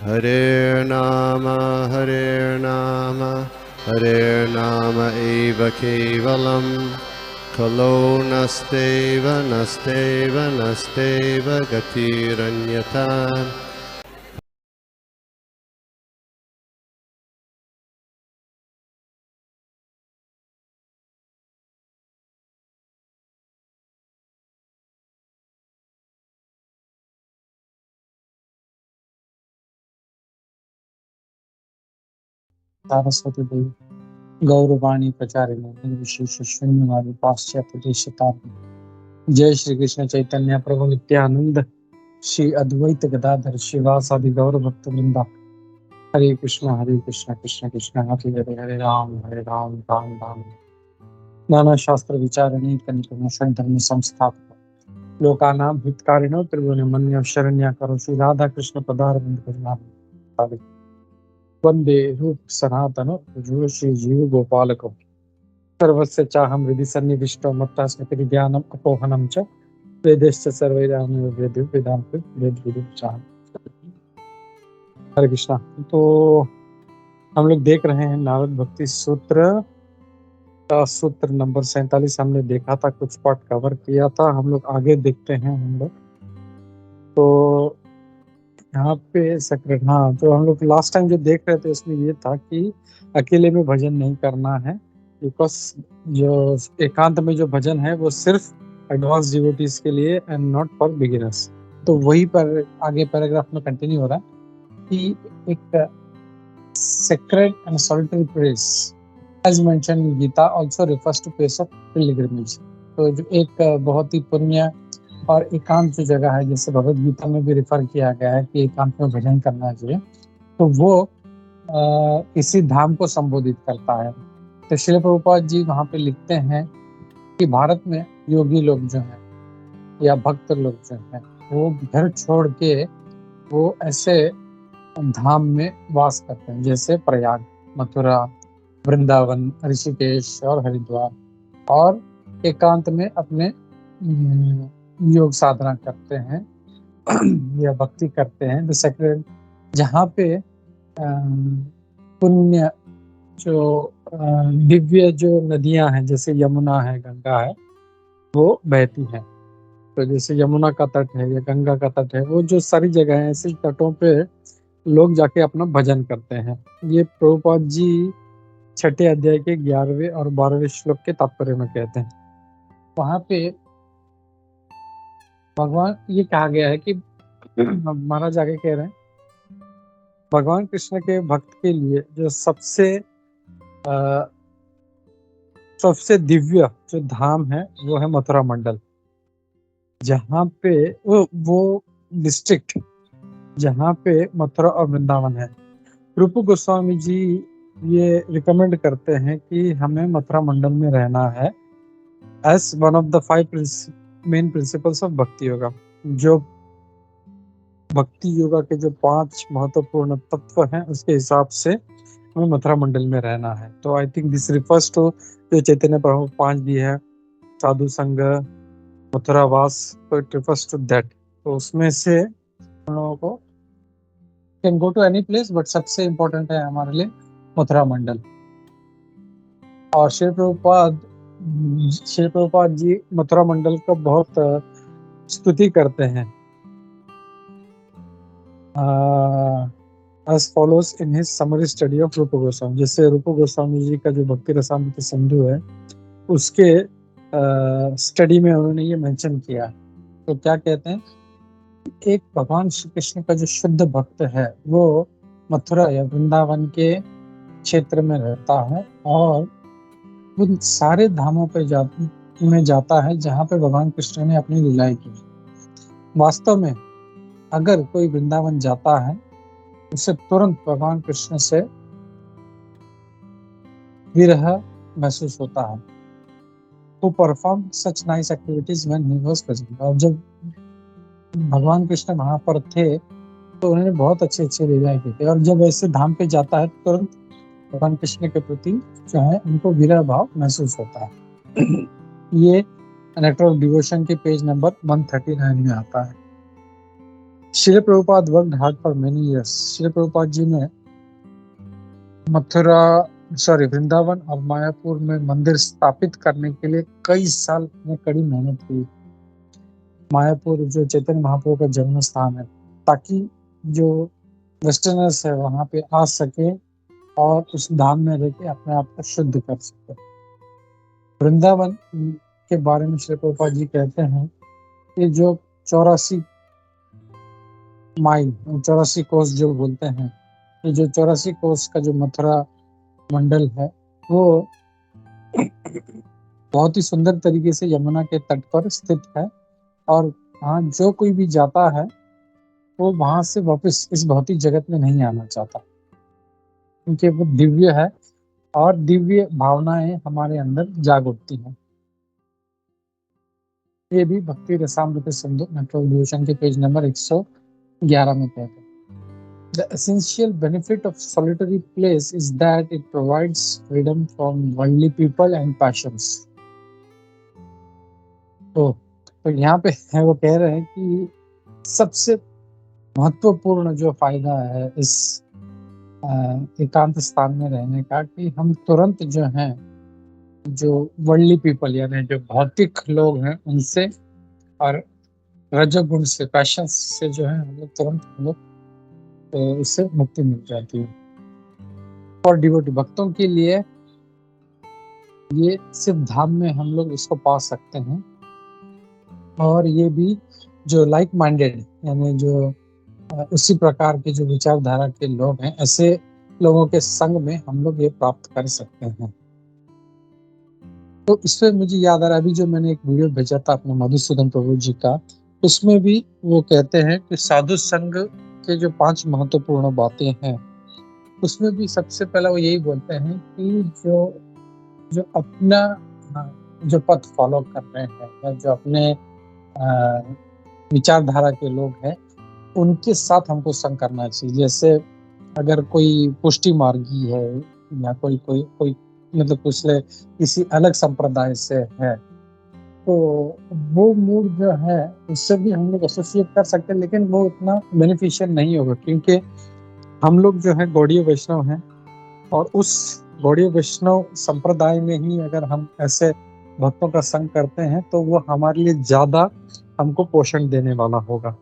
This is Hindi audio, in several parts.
Hare Nama Hare Nama eva kevalam Kalo nasteva nasteva nasteva gatiranyata. Saraswati देवी गौरवाणी प्रचारिणी निर्विशेष शून्यवादी पाश्चात्य देशतारिणी। जय श्री कृष्ण चैतन्य प्रभु नित्यानंद श्री अद्वैत गदाधर शिवासादि गौर भक्त वृंदा। हरे कृष्ण कृष्ण कृष्ण हरे हरे हरे राम राम राम। नाना शास्त्र विचारणी कंठ धर्म संस्थापक लोकानां हितकारिणो त्रिभुवनमन्य शरण्य करो श्री राधा कृष्ण पदारविंद करुणा वंदे रूप सनातन जुड़ श्री जीव गोपालको सर्वस्य चाहं हृदि सन्निविष्टो मत्ता स्मृति ज्ञानम अपोहनम च वेदेश्च सर्वैराम वेदांत वेद विदुर चाह। हरे कृष्णा। तो हम लोग देख रहे हैं नारद भक्ति सूत्र का सूत्र नंबर 47 हमने देखा था, कुछ पार्ट कवर किया था। हम लोग आगे देखते हैं। हम लोग तो यहाँ पे सेक्रेट, हाँ, तो हम लोग लास्ट टाइम जो देख रहे थे उसमें ये था कि अकेले में भजन नहीं करना है, बिकॉज जो एकांत में जो भजन है वो सिर्फ एडवांस डिवोटीज के लिए एंड नॉट फॉर बिगिनर्स। तो वही पर आगे पैराग्राफ में कंटिन्यू हो रहा है कि एक secret and solitary place as mention in Gita also refers to place of pilgrimage. तो जो एक बहुत ही पुण्य और एकांत जो जगह है, जैसे भगवद गीता में भी रेफर किया गया है कि एकांत में भजन करना चाहिए, तो वो इसी धाम को संबोधित करता है। तो श्रील प्रभुपाद जी वहाँ पे लिखते हैं कि भारत में योगी लोग जो हैं या भक्त लोग जो हैं वो घर छोड़ के वो ऐसे धाम में वास करते हैं, जैसे प्रयाग, मथुरा, वृंदावन, ऋषिकेश और हरिद्वार, और एकांत में अपने योग साधना करते हैं या भक्ति करते हैं। द सेक्रेट, जहाँ पे पुण्य जो दिव्य जो नदियां हैं, जैसे यमुना है, गंगा है, वो बहती हैं। तो जैसे यमुना का तट है या गंगा का तट है, वो जो सारी जगह है, ऐसे तटों पे लोग जाके अपना भजन करते हैं। ये प्रभुपाद जी 6 अध्याय के 11वें और 12वें श्लोक के तात्पर्य में कहते हैं। वहां पे भगवान ये कहा गया है कि महाराज आगे कह रहे हैं, भगवान कृष्ण के भक्त के लिए जो सबसे दिव्य जो धाम है वो है मथुरा मंडल, जहाँ पे वो डिस्ट्रिक्ट जहाँ पे मथुरा और वृंदावन है। रूप गोस्वामी जी ये रिकमेंड करते हैं कि हमें मथुरा मंडल में रहना है as one of the 5 main principles of bhakti yoga. जो भक्ति योगा के जो 5 महत्वपूर्ण तत्व हैं उसके हिसाब से हमें मथुरा मंडल में रहना है। तो I think this refers to जो चैतन्य प्रभु 5 भी है, साधु संग, मथुरा वास, तो इट रिफर्स टू दैट। तो उसमें से हम लोगों को can go to any place, but सबसे इम्पोर्टेंट है हमारे लिए मथुरा मंडल। और श्री प्रभुपाद जी मथुरा मंडल का बहुत स्तुति करते हैं as follows in his summary study of रूप गोस्वामी। जैसे रूप गोस्वामी जी का जो भक्ति रसामृत सिंधु है उसके स्टडी में उन्होंने ये मेंशन किया। तो क्या कहते हैं, एक भगवान श्री कृष्ण का जो शुद्ध भक्त है वो मथुरा या वृंदावन के क्षेत्र में रहता है और उन सारे धामों पे जाता है जहाँ पे भगवान कृष्ण ने अपनी लीलाएं की। वास्तव में अगर कोई वृंदावन जाता है उसे तुरंत भगवान कृष्ण से विरह महसूस होता है। तो perform such nice activities when he was present. और जब भगवान कृष्ण वहां पर थे तो उन्होंने बहुत अच्छे लीलाएं की थी, और जब ऐसे धाम पे जाता है तो तुरंत भगवान कृष्ण के प्रति जो है उनको विरह भाव महसूस होता है। ये नेक्टर ऑफ डिवोशन के पेज नंबर 139 में आता है। Srila Prabhupada worked hard for many years. Srila Prabhupada ji ने वृंदावन और मायापुर में मंदिर स्थापित करने के लिए कई साल में कड़ी मेहनत की। मायापुर जो चैतन्य महाप्रभु का जन्म स्थान है, ताकि जो वेस्टर्नर्स है वहां पे आ सके और उस धाम में रह के अपने आप को शुद्ध कर सके। वृंदावन के बारे में श्री प्रभुपाद जी कहते हैं कि जो 84 माइल 84 कोस जो बोलते हैं, ये जो 84 कोस का जो मथुरा मंडल है वो बहुत ही सुंदर तरीके से यमुना के तट पर स्थित है, और वहाँ जो कोई भी जाता है वो वहां से वापस इस भौतिक जगत में नहीं आना चाहता, क्योंकि वो दिव्य है और दिव्य भावनाएं हमारे अंदर जाग उठती हैं। ये भी भक्ति रसामृत सिंधु मेट्रो डिविजन के पेज नंबर 111 में कहते हैं। The essential benefit of solitary place is that it provides freedom from worldly people and passions. तो यहाँ पे है वो कह रहे हैं कि सबसे महत्वपूर्ण जो फायदा है इस एकांत स्थान में रहने का, कि हम तुरंत जो है जो वर्ल्डली पीपल यानी जो भौतिक लोग हैं उनसे और रजोगुण से, पैशन से जो है हम लोग तुरंत हम लोग तो इससे मुक्ति मिल जाती है। और डिवोटी भक्तों के लिए ये सिर्फ धाम में हम लोग इसको पा सकते हैं, और ये भी जो लाइक माइंडेड यानी जो उसी प्रकार के जो विचारधारा के लोग हैं, ऐसे लोगों के संग में हम लोग ये प्राप्त कर सकते हैं। तो इससे मुझे याद आ रहा है, अभी जो मैंने एक वीडियो भेजा था अपने मधुसूदन प्रभु जी का, उसमें भी वो कहते हैं कि साधु संग के जो 5 महत्वपूर्ण बातें हैं, उसमें भी सबसे पहला वो यही बोलते हैं कि जो अपना जो पथ फॉलो कर रहे हैं या जो अपने विचारधारा के लोग हैं उनके साथ हमको संग करना चाहिए। जैसे अगर कोई पुष्टि मार्गी है या कोई मतलब पिछले किसी अलग संप्रदाय से है, तो वो मूड जो है उससे भी हम लोग एसोसिएट कर सकते हैं, लेकिन वो उतना बेनिफिशियल नहीं होगा, क्योंकि हम लोग जो है गौड़ीय वैष्णव हैं, और उस गौड़ीय वैष्णव संप्रदाय में ही अगर हम ऐसे भक्तों का संग करते हैं तो वो हमारे लिए ज्यादा हमको पोषण देने वाला होगा।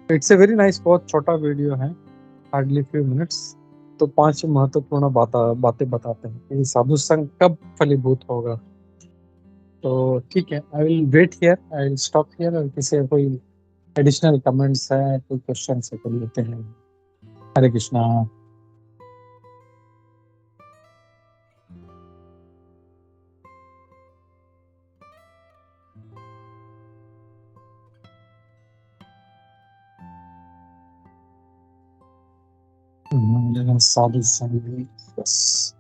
इट्स ए वेरी नाइस, बहुत छोटा वीडियो है, हार्डली फ्यू मिनट्स। तो 5 महत्वपूर्ण बातें बताते हैं कि साधु संग कब फलीभूत होगा। तो ठीक है, I will wait here, I will stop here, और किसी कोई एडिशनल कमेंट्स है, कोई क्वेश्चन से कर लेते हैं। हरे कृष्णा। साधु संग, बस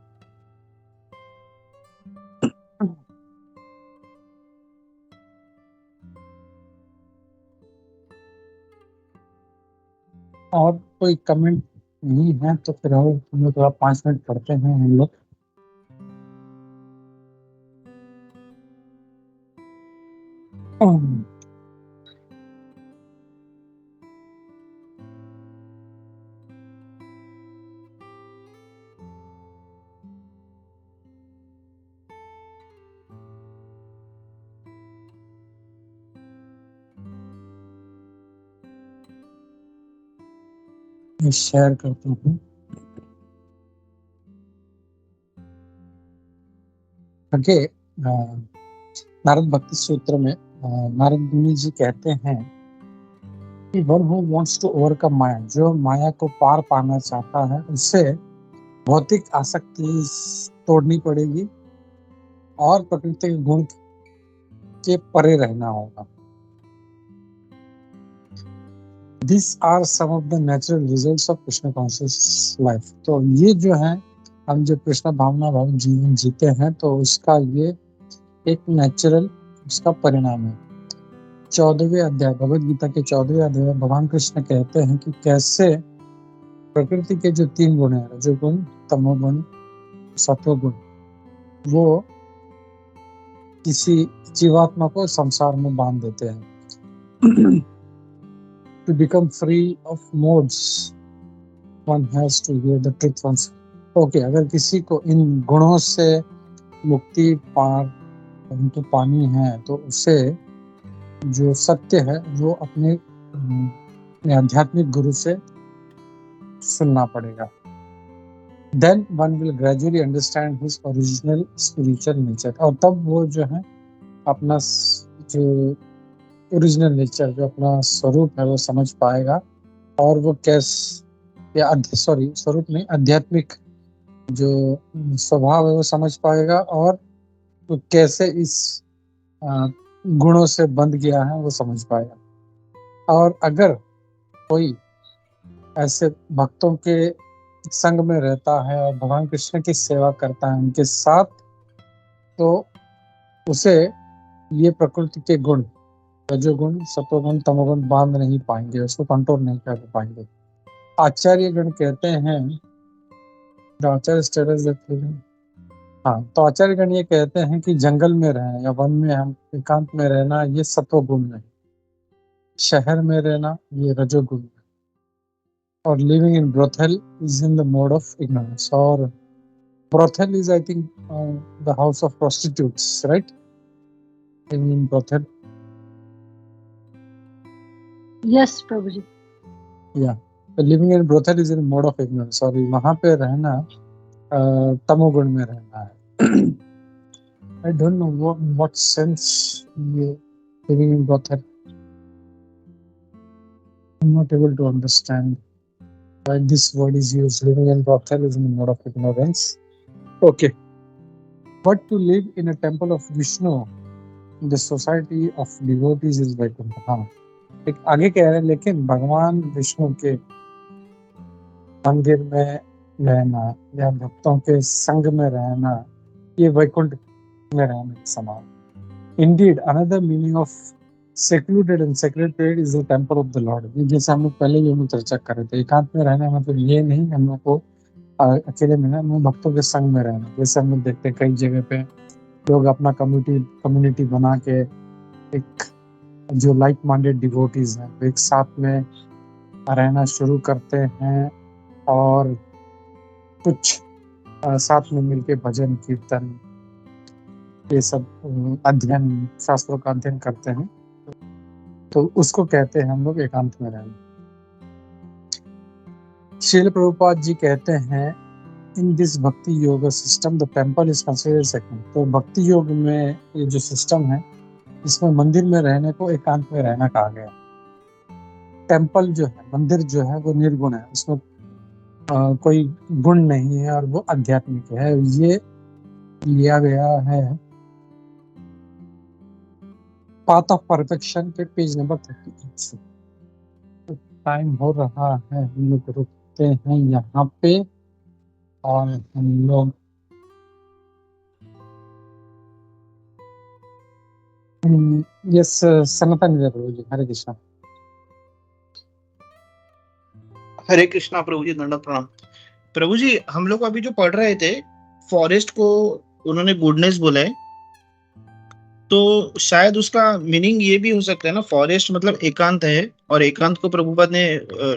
और कोई कमेंट नहीं है तो फिर और हम लोग थोड़ा 5 मिनट पढ़ते हैं हम लोग। मैं शेयर करता हूँ। आगे नारद भक्ति सूत्र में नारद मुनि जी कहते हैं कि one who wants to overcome maya, जो माया को पार पाना चाहता है, उससे भौतिक आसक्ति तोड़नी पड़ेगी और प्रकृति के गुण के परे रहना होगा। These are some of the natural results of Krishna conscious life. तो ये जो है हम जो कृष्ण भावना भाव जीवन जीते हैं, तो उसका ये एक नेचुरल उसका परिणाम है। 14वें अध्याय भगवद गीता के 14वें अध्याय में भगवान कृष्ण कहते हैं कि कैसे प्रकृति के जो 3 गुण है, रजोगुण, तमोगुण, सत्वगुण, वो किसी जीवात्मा को संसार में बांध देते हैं। to become free of modes, one has to hear the truth once. Okay, अगर किसी को इन गुणों से मुक्ति तो पानी है तो उसे जो सत्य है वो अपने आध्यात्मिक गुरु से सुनना पड़ेगा. Then one will gradually understand his original spiritual nature. और तब वो जो है अपना जो ओरिजिनल नेचर, जो अपना स्वरूप है वो समझ पाएगा, और वो स्वरूप नहीं, आध्यात्मिक जो स्वभाव है वो समझ पाएगा, और वो कैसे इस गुणों से बंध गया है वो समझ पाएगा. और अगर कोई ऐसे भक्तों के संग में रहता है और भगवान कृष्ण की सेवा करता है उनके साथ, तो उसे ये प्रकृति के गुण, रजोगुण, सत्वगुण, तमोगुण बांध नहीं पाएंगे, उसको कंट्रोल नहीं कर पाएंगे. आचार्य गण कहते हैं, तो आचार्य गण ये कहते हैं कि जंगल में रहना या वन में हम एकांत में रहना ये सत्वगुण में, शहर में रहना ये रजोगुण में, और living in brothel is in the mode of ignorance. और brothel is I think the house of prostitutes, right? Living in brothel. Yes prabhu ji. Yeah living in brothel is in mode of ignorance, और वहां पे रहना तमोगुण में रहना है. I don't know what sense ये living in brothel. I'm not able to understand why this word is used. Living in brothel is in the mode of ignorance. Okay. But to live in a temple of Vishnu, in the society of devotees is Vaikuntha. हाँ, एक आगे कह रहे हैं, लेकिन भगवान विष्णु के मंदिर में रहना या भक्तों के संग में रहना ये वैकुंठ में रहने के समान. Indeed, another meaning of secluded and sacred period is the temple of the Lord. जैसे हम लोग पहले ही चर्चा कर रहे थे, एकांत में रहना मतलब ये नहीं हम लोग को अकेले में ना, भक्तों के संग में रहना. जैसे हम लोग देखते हैं कई जगह पे लोग अपना कम्युनिटी बना के, एक जो लाइक माइंडेड डिवोटीज हैं एक साथ में रहना शुरू करते हैं, और कुछ साथ में मिलके भजन कीर्तन ये सब अध्ययन, शास्त्रों का अध्ययन करते हैं, तो उसको कहते हैं हम लोग एकांत में रहना. श्रील प्रभुपाद जी कहते हैं, इन दिस भक्ति योग system the temple is considered second. तो भक्ति योग में ये जो सिस्टम है इसमें मंदिर में रहने को एकांत में रहना कहा गया. टेम्पल जो है, मंदिर जो है वो निर्गुण है, उसमें कोई गुण नहीं है और वो आध्यात्मिक है. ये लिया गया है पाथ ऑफ परफेक्शन के पेज नंबर 38 से. तो टाइम हो रहा है, हम लोग रुकते हैं यहाँ पे, और हम लोग यस सनातन प्रभु जी, हरे कृष्णा. हरे कृष्णा प्रभु जी, दंडवत प्रणाम. प्रभु जी, हम लोग अभी जो पढ़ रहे थे, फॉरेस्ट को उन्होंने गुडनेस बोला है, तो शायद उसका मीनिंग ये भी हो सकता है ना, फॉरेस्ट मतलब एकांत है, और एकांत को प्रभुपाद ने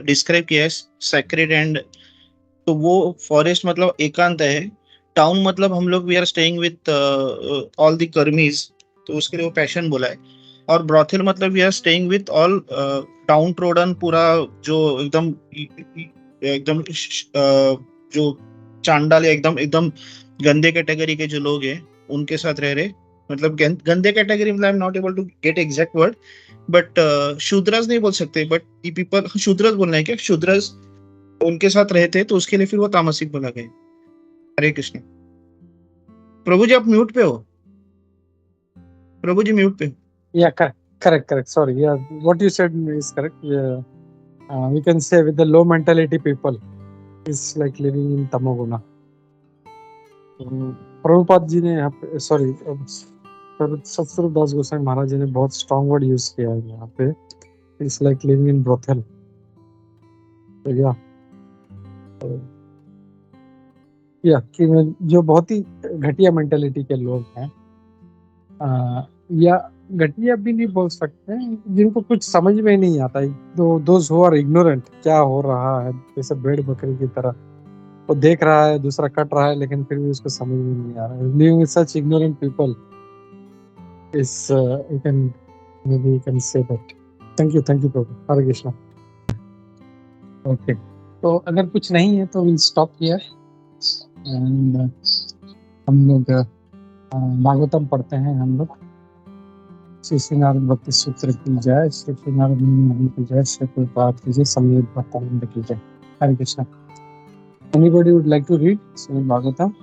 डिस्क्राइब किया है सैक्रेड एंड, तो वो फॉरेस्ट मतलब एकांत है. टाउन मतलब हम लोग we are staying with all the karmis, तो उसके लिए वो पैशन बोला है. और ब्रॉथेल मतलब we are staying with all downtrodden, पूरा जो एकदम जो चांडाल, एकदम गंदे कैटेगरी के जो लोग हैं उनके साथ रह रहे, मतलब गंदे कैटेगरी मतलब I am not able to get exact word, but Shudras नहीं बोल सकते, बट दी पीपल, शूद्रस बोलना है क्या, शूद्रस उनके साथ रहते, तो उसके लिए फिर वो तामसिक बोला गया. हरे कृष्ण. प्रभु जी आप म्यूट पे हो, प्रभु जी म्यूट पे. Yeah correct, sorry. Yeah what you said is correct. We can say with the low mentality people is like living in tamoguna. Prabhupada ji ने यहाँ पे, सॉरी, सतगुरु दास गोसाई महाराज जी ने बहुत स्ट्रॉन्ग वर्ड यूज किया है यहाँ पे, it's like living in brothel. या कि जो बहुत ही घटिया मेंटालिटी के लोग हैं, या घटिया भी नहीं बोल सकते, जिनको कुछ समझ में नहीं आता है, दोज हु आर इग्नोरेंट, क्या हो रहा है, जैसे भेड़ बकरी की तरह वो देख रहा है, दूसरा कट रहा है, लेकिन फिर भी उसको समझ में नहीं आ रहा है। Living with such ignorant people is you can maybe you can say that. Thank you Prabhu, Hare Krishna. Okay, तो अगर कुछ नहीं है तो विल स्टॉप हियर एंड हम लोग भागवतम पढ़ते हैं। हम लोग श्री श्री नारद भक्ति सूत्र की जय, श्री श्री नारद मुनि की जय, श्री प्रभुपाद की जय, समेत भक्तानंद की जय। हरे Krishna. Anybody would like to read Srimad Bhagavatam?